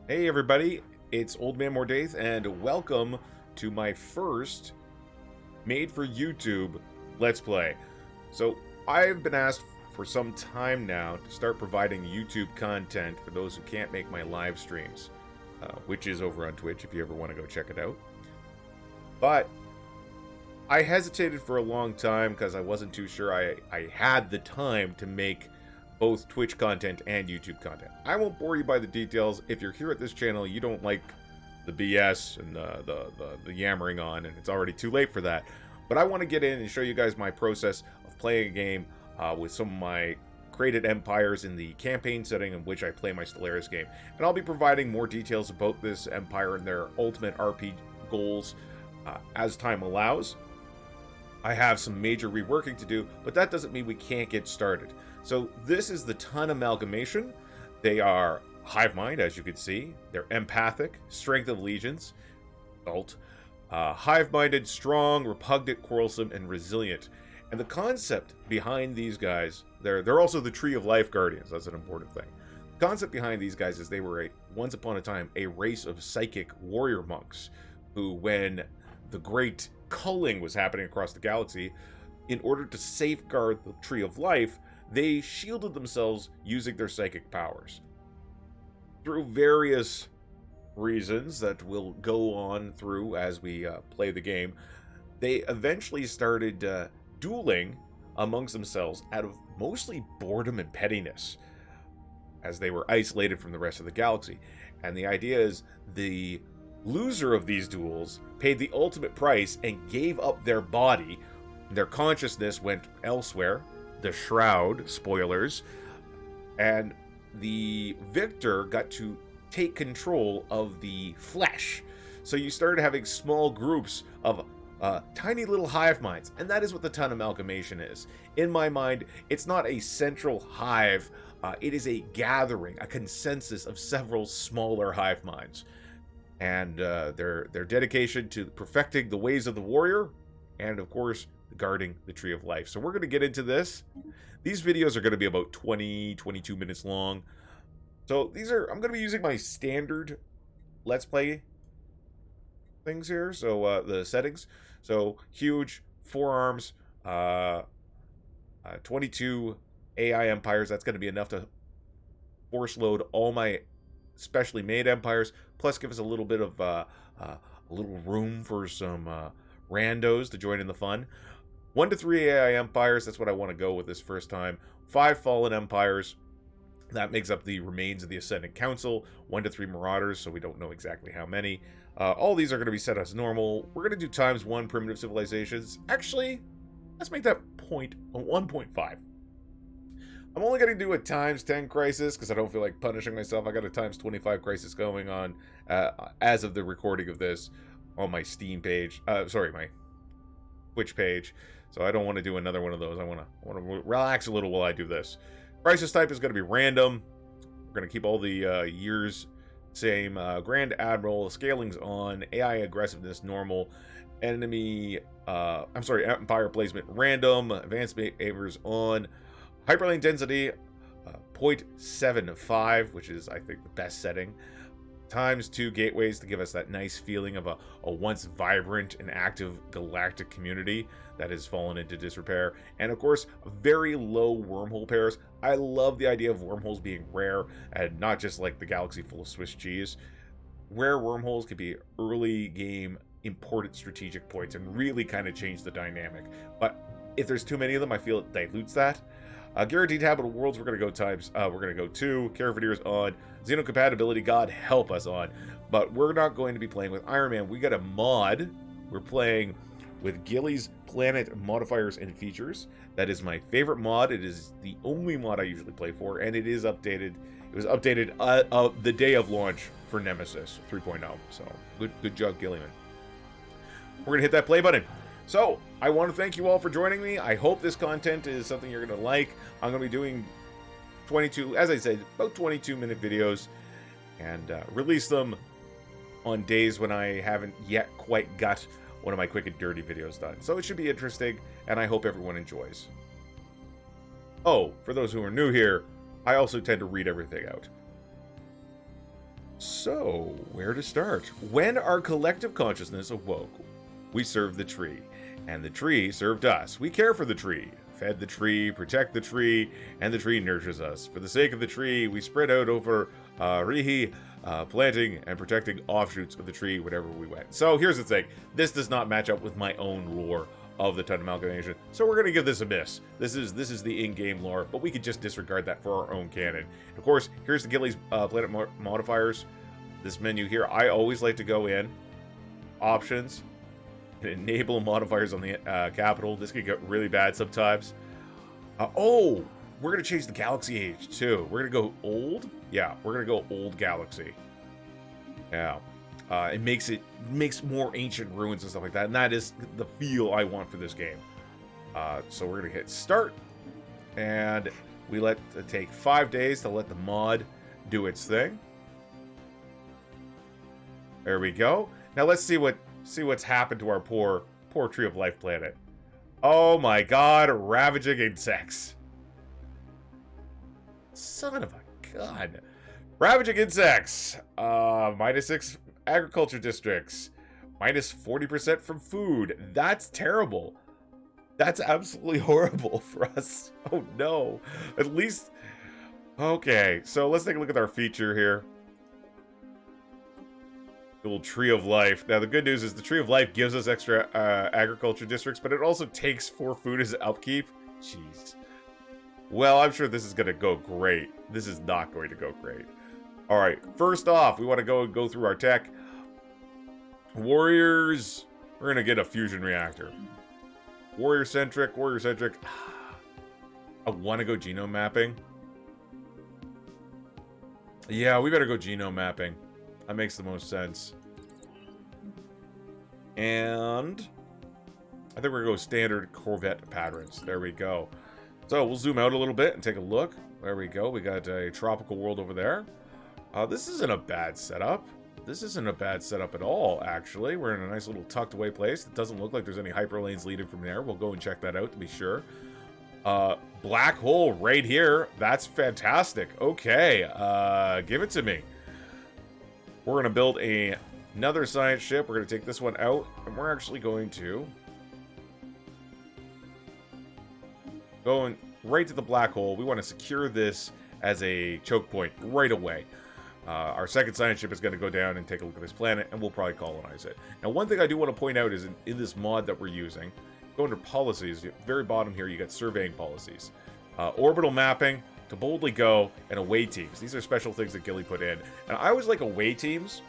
Hey everybody, it's Old Man Mordaith, and welcome to my first made for YouTube Let's Play. So, I've been asked for some time now to start providing YouTube content for those who can't make my live streams, which is over on Twitch if you ever want to go check it out. But I hesitated for a long time because I wasn't too sure I had the time to make both Twitch content and YouTube content. I won't bore you by the details. If you're here at this channel, you don't like the BS and the yammering on, and it's already too late for that. But I want to get in and show you guys my process of playing a game with some of my created empires in the campaign setting in which I play my Stellaris game. And I'll be providing more details about this empire and their ultimate RP goals as time allows. I have some major reworking to do, but that doesn't mean we can't get started. So this is the Tun Amalgamation. They are Hivemind, as you can see. They're empathic, strength of legions, hive-minded, strong, repugnant, quarrelsome, and resilient. And the concept behind these guys, they're also the Tree of Life Guardians. That's an important thing. The concept behind these guys is they were, once upon a time, a race of psychic warrior monks who, when the great culling was happening across the galaxy, in order to safeguard the Tree of Life, they shielded themselves using their psychic powers. Through various reasons that we'll go on through as we play the game, they eventually started dueling amongst themselves out of mostly boredom and pettiness, as they were isolated from the rest of the galaxy. And the idea is the loser of these duels paid the ultimate price and gave up their body. Their consciousness went elsewhere, the Shroud, spoilers, and the victor got to take control of the flesh. So you started having small groups of tiny little hive minds, and that is what the Tun Amalgamation is. In my mind, it's not a central hive, it is a gathering, a consensus of several smaller hive minds. And their dedication to perfecting the ways of the warrior, and of course, guarding the Tree of Life. So we're going to get into this. These videos are going to be about 22 minutes long. So I'm going to be using my standard Let's Play things here. So the settings. So huge, 4 arms, 22 AI empires. That's going to be enough to force load all my specially made empires, plus give us a little bit of a little room for some randos to join in the fun. 1 to 3 AI empires, that's what I want to go with this first time. 5 fallen empires, that makes up the remains of the Ascendant Council. 1 to 3 marauders, so we don't know exactly how many. All these are going to be set as normal. We're going to do ×1 primitive civilizations. Actually, let's make that 1.5. I'm only going to do a ×10 crisis because I don't feel like punishing myself. I got a ×25 crisis going on as of the recording of this on my Steam page. Sorry, my Twitch page. So I don't want to do another one of those. I want to relax a little while I do this. Crisis type is going to be random. We're going to keep all the years same. Grand Admiral, scaling's on. AI aggressiveness normal. Enemy, empire placement random. Advanced behaviors on. Hyperlane density, 0.75, which is, I think, the best setting. ×2 gateways to give us that nice feeling of a once vibrant and active galactic community that has fallen into disrepair. And, of course, very low wormhole pairs. I love the idea of wormholes being rare and not just like the galaxy full of Swiss cheese. Rare wormholes could be early game important strategic points and really kind of change the dynamic. But if there's too many of them, I feel it dilutes that. Guaranteed habitable worlds, we're going to go we're going to go 2. Caravaneers on. Xenocompatibility, God help us on. But we're not going to be playing with Iron Man. We got a mod. We're playing with Guilli's Planet Modifiers and Features. That is my favorite mod. It is the only mod I usually play for, and it is updated. It was updated the day of launch for Nemesis 3.0. So good job, Guilli. We're going to hit that play button. So, I want to thank you all for joining me. I hope this content is something you're going to like. I'm going to be doing 22, as I said, about 22-minute videos, and release them on days when I haven't yet quite got one of my quick and dirty videos done. So it should be interesting, and I hope everyone enjoys. Oh, for those who are new here, I also tend to read everything out. So, where to start? When our collective consciousness awoke, we served the tree, and the tree served us. We care for the tree, fed the tree, protect the tree, and the tree nurtures us. For the sake of the tree, we spread out over Rihi, planting and protecting offshoots of the tree wherever we went. So here's the thing. This does not match up with my own lore of the Tun Amalgamation, so we're going to give this a miss. This is the in-game lore, but we could just disregard that for our own canon. And of course, here's the Guilli's planet modifiers. This menu here, I always like to go in, options, and enable modifiers on the capital. This could get really bad sometimes. Oh, we're going to change the galaxy age too. We're going to go old. Yeah, we're going to go old galaxy. Yeah. It makes more ancient ruins and stuff like that, and that is the feel I want for this game. So we're gonna hit start, and we let it take 5 days to let the mod do its thing. There we go. Now let's see what's happened to our poor Tree of Life planet. Oh my God, ravaging insects! Son of a gun! Ravaging insects. -6. Agriculture districts, minus 40% from food. That's terrible. That's absolutely horrible for us. Oh no. At least, okay, so let's take a look at our feature here. The little Tree of Life. Now the good news is the Tree of Life gives us extra agriculture districts, but it also takes 4 food as upkeep. Jeez. Well, I'm sure this is gonna go great. This is not going to go great. Alright, first off, we want to go through our tech. Warriors, we're going to get a fusion reactor. Warrior-centric. I want to go genome mapping. Yeah, we better go genome mapping. That makes the most sense. And I think we're going to go standard Corvette patterns. There we go. So we'll zoom out a little bit and take a look. There we go. We got a tropical world over there. This isn't a bad setup. This isn't a bad setup at all, actually. We're in a nice little tucked away place. It doesn't look like there's any hyperlanes leading from there. We'll go and check that out to be sure. Black hole right here. That's fantastic. Okay, give it to me. We're going to build another science ship. We're going to take this one out, and we're actually going to go right to the black hole. We want to secure this as a choke point right away. Our second science ship is going to go down and take a look at this planet, and we'll probably colonize it. Now, one thing I do want to point out is in this mod that we're using, go under policies, at the very bottom here, you got surveying policies. Orbital mapping, to boldly go, and away teams. These are special things that Guilli put in. And I always like away teams.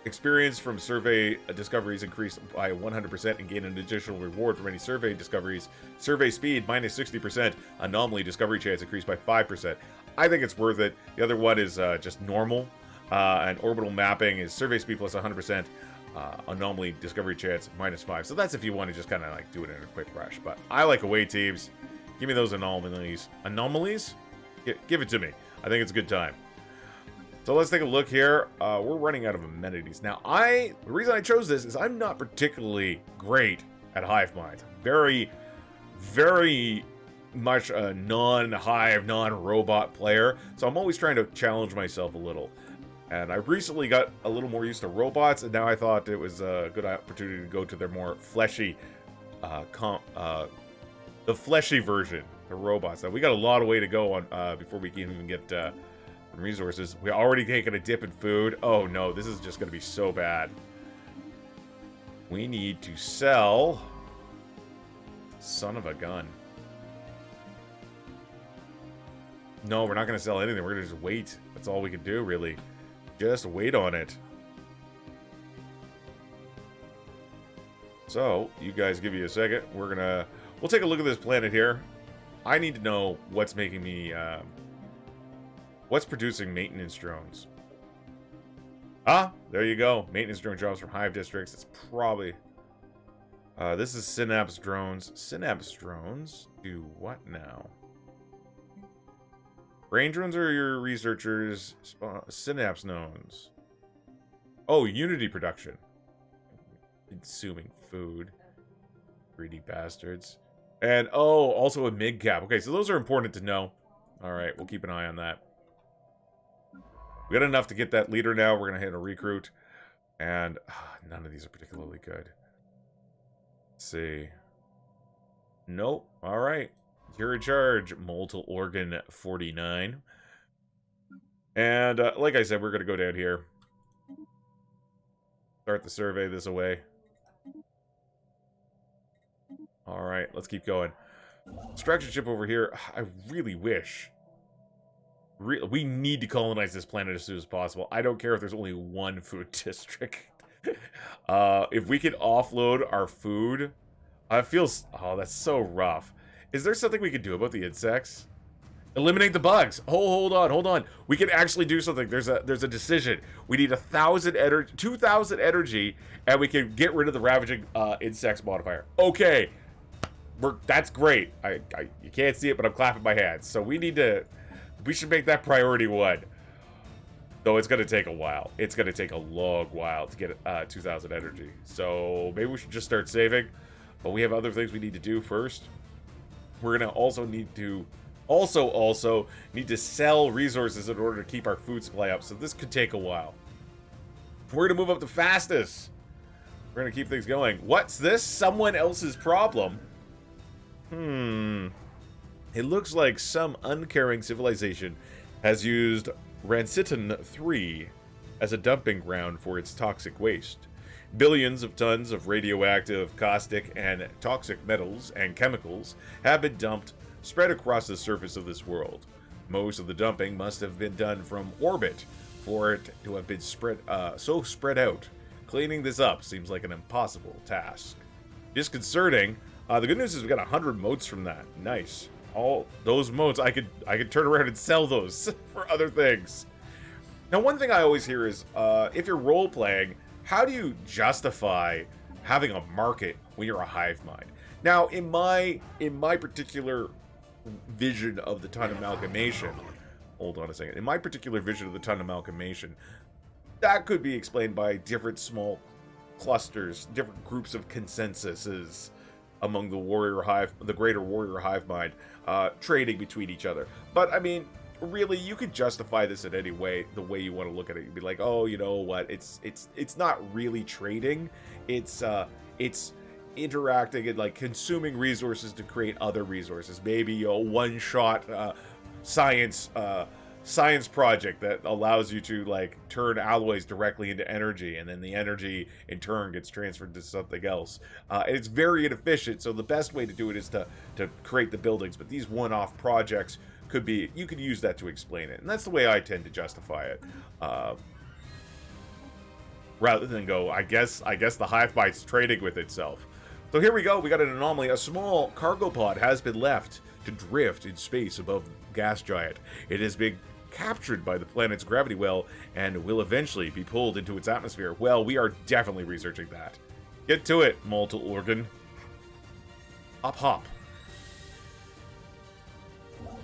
Experience from survey discoveries increased by 100% and gain an additional reward from any survey discoveries. Survey speed minus 60%. Anomaly discovery chance increased by 5%. I think it's worth it. The other one is just normal. And orbital mapping is survey speed plus 100%. Anomaly discovery chance minus 5. So that's if you want to just kind of like do it in a quick rush. But I like away teams. Give me those anomalies. Anomalies? Give it to me. I think it's a good time. So let's take a look here. We're running out of amenities. Now, the reason I chose this is I'm not particularly great at Hivemind. Very, very much a non-hive, non-robot player. So I'm always trying to challenge myself a little. And I recently got a little more used to robots, and now I thought it was a good opportunity to go to their more fleshy, the fleshy version, the robots. Now, we got a lot of way to go on before we can even get resources. We already taken a dip in food. Oh no, this is just going to be so bad. We need to sell. Son of a gun. No, we're not going to sell anything. We're going to just wait. That's all we can do, really. Just wait on it. So, you guys give me a second. We'll take a look at this planet here. I need to know what's making me, what's producing maintenance drones. Ah, there you go. Maintenance drone jobs from Hive districts. It's probably, this is Synapse drones. Synapse drones do what now? Brain drones are your researchers. Synapse nodes. Oh, Unity production. Consuming food. Greedy bastards. And, oh, also a mid-cap. Okay, so those are important to know. Alright, we'll keep an eye on that. We got enough to get that leader now. We're going to hit a recruit. And none of these are particularly good. Let's see. Nope. All right. You're in charge, Molten Organ 49. And like I said, we're going to go down here. Start the survey this away. All right, let's keep going. Extraction ship over here. I really wish. We need to colonize this planet as soon as possible. I don't care if there's only one food district. If we can offload our food, it feels. Oh, that's so rough. Is there something we can do about the insects? Eliminate the bugs. Oh, hold on. We can actually do something. There's a decision. We need 1,000 energy, 2,000 energy, and we can get rid of the ravaging insects modifier. Okay, that's great. You can't see it, but I'm clapping my hands. So we should make that priority 1. Though it's gonna take a while. It's gonna take a long while to get 2,000 energy. So maybe we should just start saving. But we have other things we need to do first. We're gonna also need to. Also need to sell resources in order to keep our food supply up, so this could take a while. We're gonna move up the fastest. We're gonna keep things going. What's this? Someone else's problem? It looks like some uncaring civilization has used Ranciton 3 as a dumping ground for its toxic waste. Billions of tons of radioactive, caustic, and toxic metals and chemicals have been dumped spread across the surface of this world. Most of the dumping must have been done from orbit for it to have been spread out. Cleaning this up seems like an impossible task. Disconcerting. The good news is we got 100 motes from that. Nice. All those motes, I could turn around and sell those for other things. Now, one thing I always hear is, if you're role playing, how do you justify having a market when you're a hive mind? Now, in my particular vision of the Tun Amalgamation, hold on a second. In my particular vision of the Tun Amalgamation, that could be explained by different small clusters, different groups of consensuses among the greater Warrior Hivemind, trading between each other. But I mean, really, you could justify this in any way, the way you want to look at it. You'd be like, oh, you know what? It's not really trading. It's interacting and like consuming resources to create other resources. Maybe a one-shot science project that allows you to like turn alloys directly into energy, and then the energy in turn gets transferred to something else. And it's very inefficient, so the best way to do it is to create the buildings. But these one-off projects you could use that to explain it, and that's the way I tend to justify it. Rather than go, I guess the Hivemind's trading with itself. So here we go, we got an anomaly. A small cargo pod has been left to drift in space above the gas giant. It has been captured by the planet's gravity well and will eventually be pulled into its atmosphere. Well, we are definitely researching that. Get to it, Molten Organ. Hop.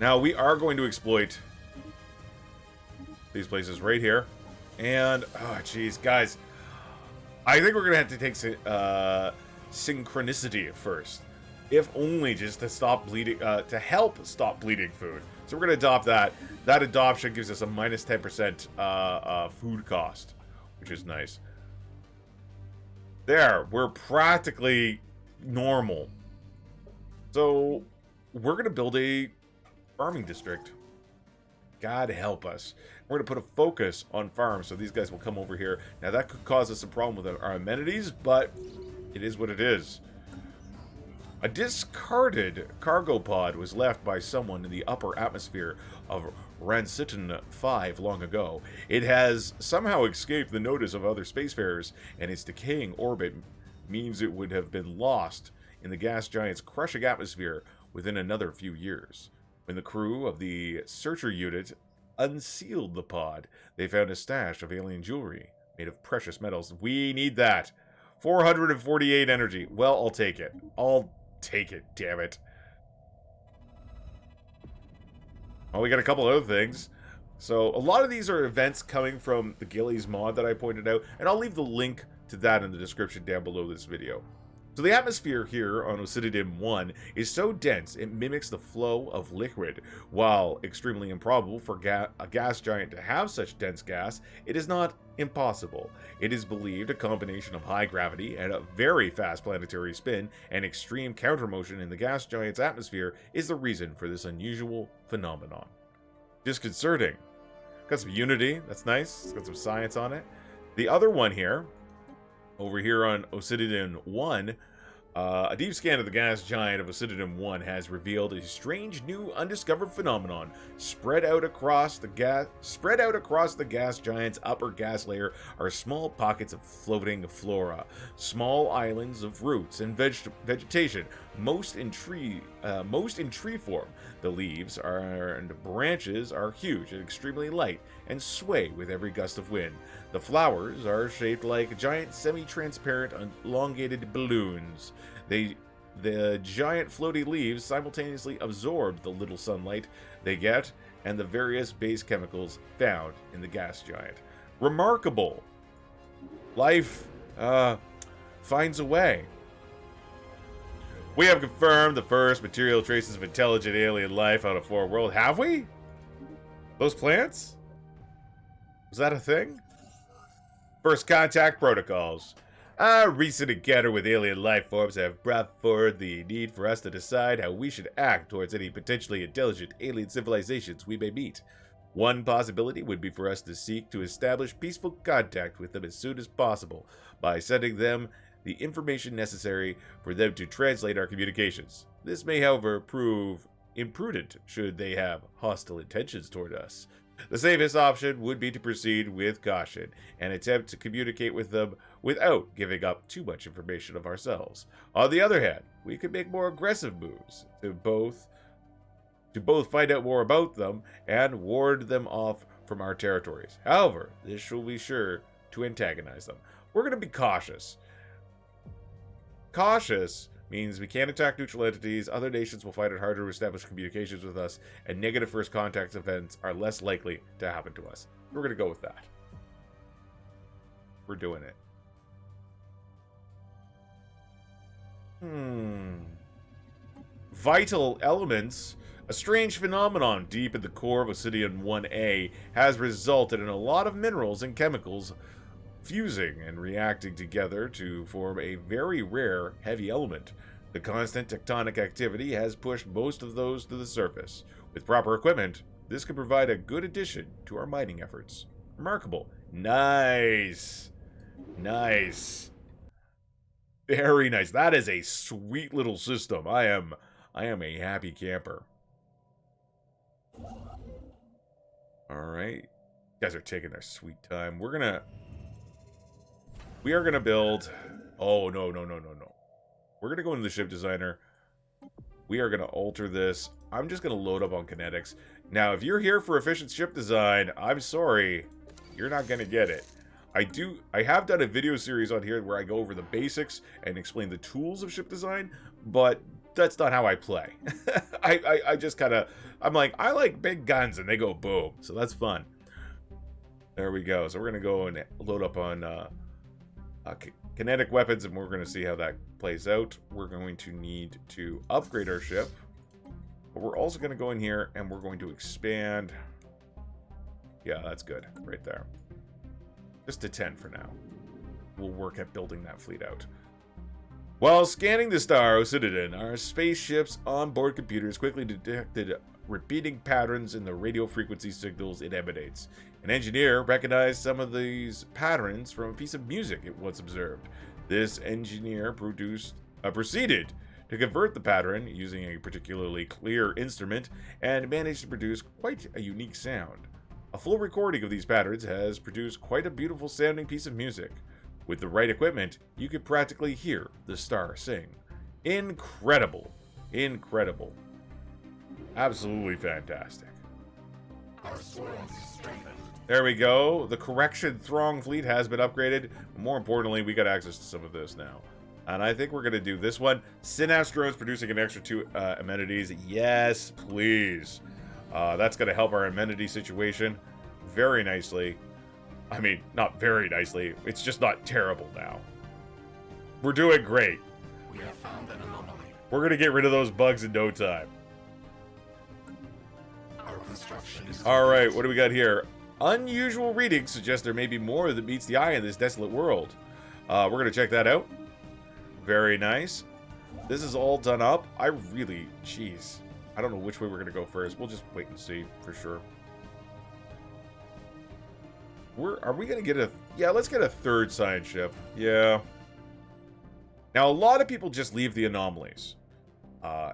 Now, we are going to exploit these places right here. And, oh, jeez, guys. I think we're going to have to take synchronicity first, if only just to stop bleeding, to help stop bleeding food. So we're going to adopt that. That adoption gives us a minus 10% food cost, which is nice. There, we're practically normal. So we're going to build a farming district. God help us. We're going to put a focus on farms, so these guys will come over here. Now, that could cause us a problem with our amenities, but it is what it is. A discarded cargo pod was left by someone in the upper atmosphere of Ranciton 5 long ago. It has somehow escaped the notice of other spacefarers, and its decaying orbit means it would have been lost in the gas giant's crushing atmosphere within another few years. When the crew of the searcher unit unsealed the pod, they found a stash of alien jewelry made of precious metals. We need that. 448 energy. Well, I'll take it. I'll take it, damn it. Oh, we got a couple other things. So, a lot of these are events coming from the Guilli's mod that I pointed out, and I'll leave the link to that in the description down below this video. So the atmosphere here on Ocididum 1 is so dense it mimics the flow of liquid. While extremely improbable for a gas giant to have such dense gas, it is not impossible. It is believed a combination of high gravity and a very fast planetary spin and extreme countermotion in the gas giant's atmosphere is the reason for this unusual phenomenon. Disconcerting. Got some unity, that's nice. It's got some science on it. The other one here, over here on Ocididum 1, a deep scan of the gas giant of Ocididum 1 has revealed a strange new undiscovered phenomenon. Spread out across the gas giant's upper gas layer are small pockets of floating flora, small islands of roots and vegetation, most in tree form. The leaves and branches are huge and extremely light and sway with every gust of wind. The flowers are shaped like giant semi-transparent elongated balloons. The giant floaty leaves simultaneously absorb the little sunlight they get and the various base chemicals found in the gas giant. Remarkable. Life finds a way. We have confirmed the first material traces of intelligent alien life out of 4 world. Have we? Those plants? Was that a thing? First contact protocols. Our recent encounter with alien life forms have brought forward the need for us to decide how we should act towards any potentially intelligent alien civilizations we may meet. One possibility would be for us to seek to establish peaceful contact with them as soon as possible by sending them the information necessary for them to translate our communications. This may, however, prove imprudent should they have hostile intentions toward us. The safest option would be to proceed with caution and attempt to communicate with them without giving up too much information of ourselves. On the other hand, we could make more aggressive moves to both find out more about them and ward them off from our territories. However, this will be sure to antagonize them. We're going to be cautious. Cautious means we can't attack neutral entities, other nations will find it harder to establish communications with us, and negative first contact events are less likely to happen to us. We're going to go with that. We're doing it. Vital elements. A strange phenomenon deep in the core of Ocididum 1A has resulted in a lot of minerals and chemicals fusing and reacting together to form a very rare heavy element. The constant tectonic activity has pushed most of those to the surface. With proper equipment, this could provide a good addition to our mining efforts. Remarkable. Nice. Nice. Very nice. That is a sweet little system. I am a happy camper. Alright. You guys are taking their sweet time. We are gonna build... Oh, no. We're gonna go into the ship designer. We are gonna alter this. I'm just gonna load up on kinetics. Now, if you're here for efficient ship design, I'm sorry. You're not gonna get it. I have done a video series on here where I go over the basics and explain the tools of ship design, but that's not how I play. I just kind of... I'm like, I like big guns, and they go boom. So that's fun. There we go. So we're gonna go and load up on... kinetic weapons, and we're going to see how that plays out. We're going to need to upgrade our ship, but we're also going to go in here and we're going to expand. Yeah, that's good right there. Just to 10 for now. We'll work at building that fleet out. While scanning the star Ocididum, our spaceship's onboard computers quickly detected repeating patterns in the radio frequency signals it emanates. An engineer recognized some of these patterns from a piece of music it once observed. This engineer proceeded to convert the pattern using a particularly clear instrument and managed to produce quite a unique sound. A full recording of these patterns has produced quite a beautiful sounding piece of music. With the right equipment, you could practically hear the star sing. Incredible. Incredible. Absolutely fantastic. There we go. The correction throng fleet has been upgraded. More importantly, we got access to some of this now. And I think we're going to do this one. Synapse drones producing an extra 2 amenities. Yes, please. That's going to help our amenity situation very nicely. I mean, not very nicely. It's just not terrible now. We're doing great. We have found an anomaly. We're gonna get rid of those bugs in no time. Our construction is Alright, what do we got here? Unusual readings suggest there may be more that meets the eye in this desolate world. We're gonna check that out. Very nice. This is all done up. I really, jeez. I don't know which way we're gonna go first. We'll just wait and see for sure. Are we gonna get a... Yeah, let's get a third science ship. Yeah. Now, a lot of people just leave the anomalies.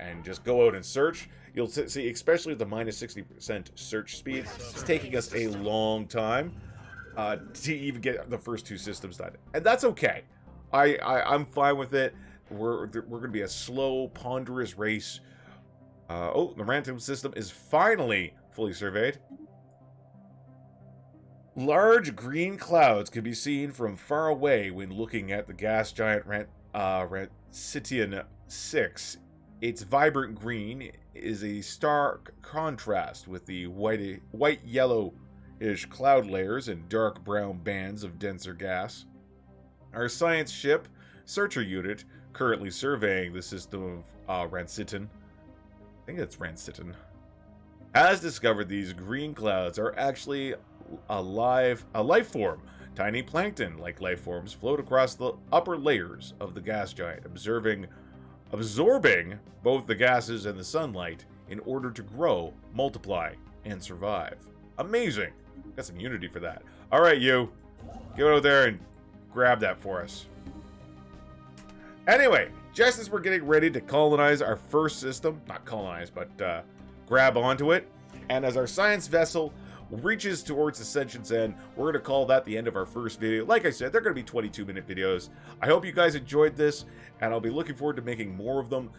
And just go out and search. You'll see, especially with the minus 60% search speed, it's taking us a long time to even get the first two systems done. And that's okay. I'm fine with it. We're going to be a slow, ponderous race. Oh, the random system is finally fully surveyed. Large green clouds can be seen from far away when looking at the gas giant Rancitian 6. Its vibrant green is a stark contrast with the white-yellowish cloud layers and dark brown bands of denser gas. Our science ship, Searcher Unit, currently surveying the system of Rancitian, I think it's Rancitian, has discovered these green clouds are actually a life form. Tiny plankton-like life forms float across the upper layers of the gas giant, absorbing both the gases and the sunlight in order to grow, multiply, and survive. Amazing. Got some unity for that. All right, you. Get out there and grab that for us. Anyway, just as we're getting ready to colonize our first system, not colonize, but grab onto it, and as our science vessel reaches towards Ascension's end, we're going to call that the end of our first video. Like I said, they're going to be 22-minute videos. I hope you guys enjoyed this, and I'll be looking forward to making more of them,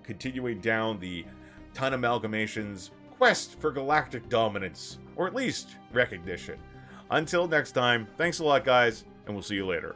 continuing down the Tun Amalgamation's quest for galactic dominance, or at least recognition. Until next time, thanks a lot, guys, and we'll see you later.